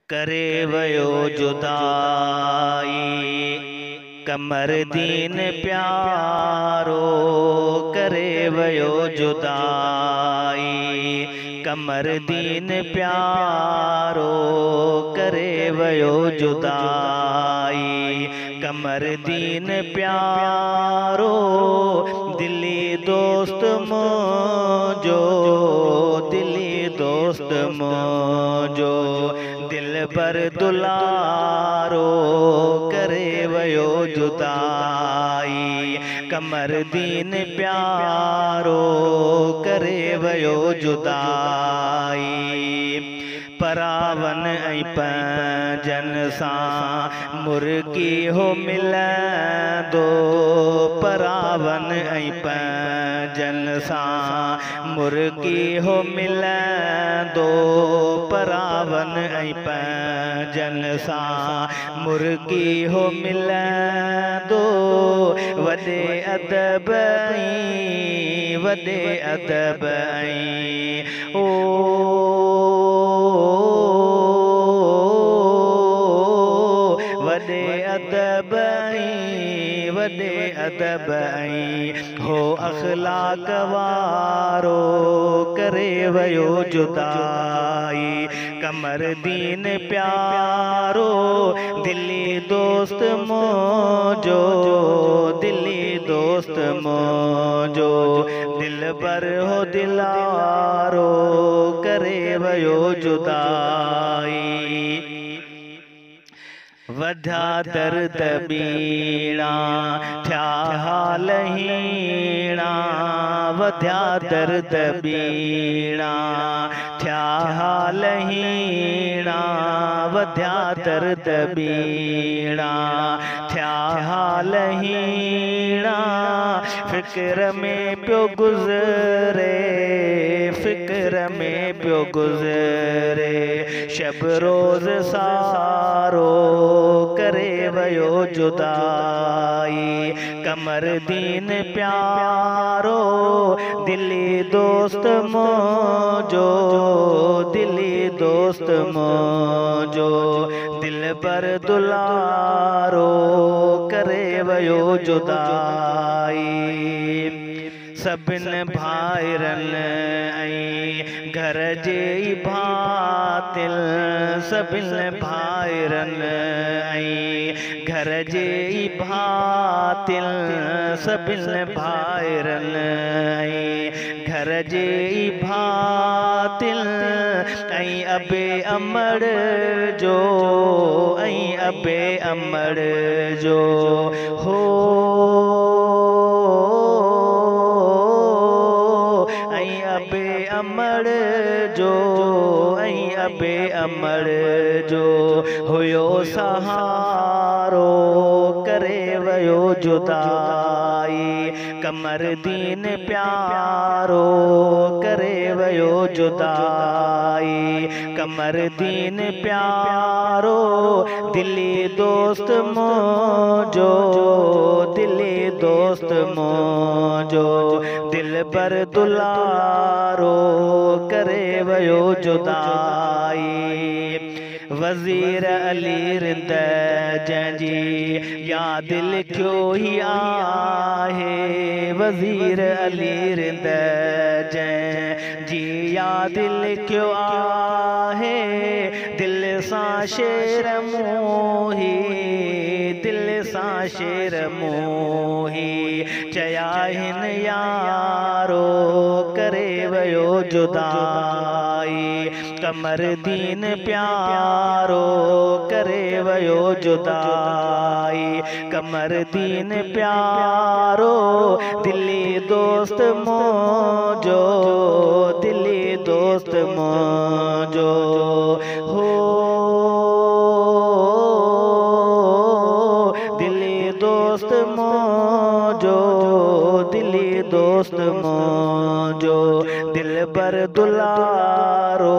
करे वयो जुदाई कमर दीन प्यारो, करे वयो जुदाई कमर दीन प्यारो, करे वयो जुदाई कमर दीन प्यारो। दिली दोस्त मुझो, दिली दोस्त मुझो, दिल पर दुलारो, करे वयो जुदाई कमर दीन प्यारो, करे वयो जुदाई। परावन ऐं पंजन सां मुर्गी हो मिलंदो, परावन ऐं पंजन सां मुर्गी हो मिलंदो, परावन ऐं पंजन सां मुर्गी हो मिलंदो। वॾे अदब ऐं वॾे अदब ऐं ओ वॾे अदब ऐं वॾे अदब ऐं हो अखलाक वारो, करे वयो जुदाई कमर दीन प्यारो। दिली दोस्त मुझो, दिली दोस्त मुझो, दिल पर हो दिलारो, करे वयो जुदाई। वधा दर्द बीणा थिया हाल हीणा, वधा दर्द बीणा थिया हाल हीणा, वधा दर्द बीणा थिया हाल हीणा। फिक्र में पियो गुज़रे, फिक्र में पियो गुज़रे, शब रोज़ सारो, करे वयो जुदाई कमर दीन प्यारो। दिली दोस्त मुझो, दिली दोस्त मुझो, दिल पर दुलारो, करे वयो जुदाई। सभिन भाइरन ऐं घर जे भातिल, सभिन भाइरन ऐं घर जे भातिल, सभिन भाइरन ऐं घर जे भातिल। ऐं अबे अमड़ जो, ऐं अबे अमड़ जो हो, ऐं अबे अमड़ जो, ऐं अबे अमड़ जो हुयो सहारो, करे वयो जुदाई कमर दीन प्यारो, करे वयो जुदाई कमर दीन प्यारो। दिली दोस्त मुझो, दिली दोस्त मुझो, दिल पर दुलारो, करे वयो जुदाई। वज़ीर अली रिंद जंहिंजी याद लिखियो ही आहे, वज़ीर अली रिंद जंहिंजी याद लिखियो आहे। दिल सां शेर मोही, दिल सां शेर मोही, चया हिन यारो, करे वयो जुदाई कमर दीन प्यारो, करे वयो जुदाई कमर दीन प्यारो। दिली दोस्त मुझो, दिली दोस्त मुझो हो, दिली दोस्त मुझो, दिली दोस्त मुझो, दिल पर दुलारो,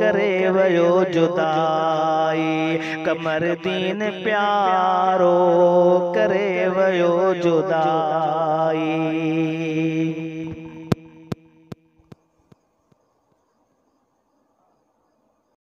करे वयो जुदाई कमर दीन प्यारो, करे वयो जुदाई।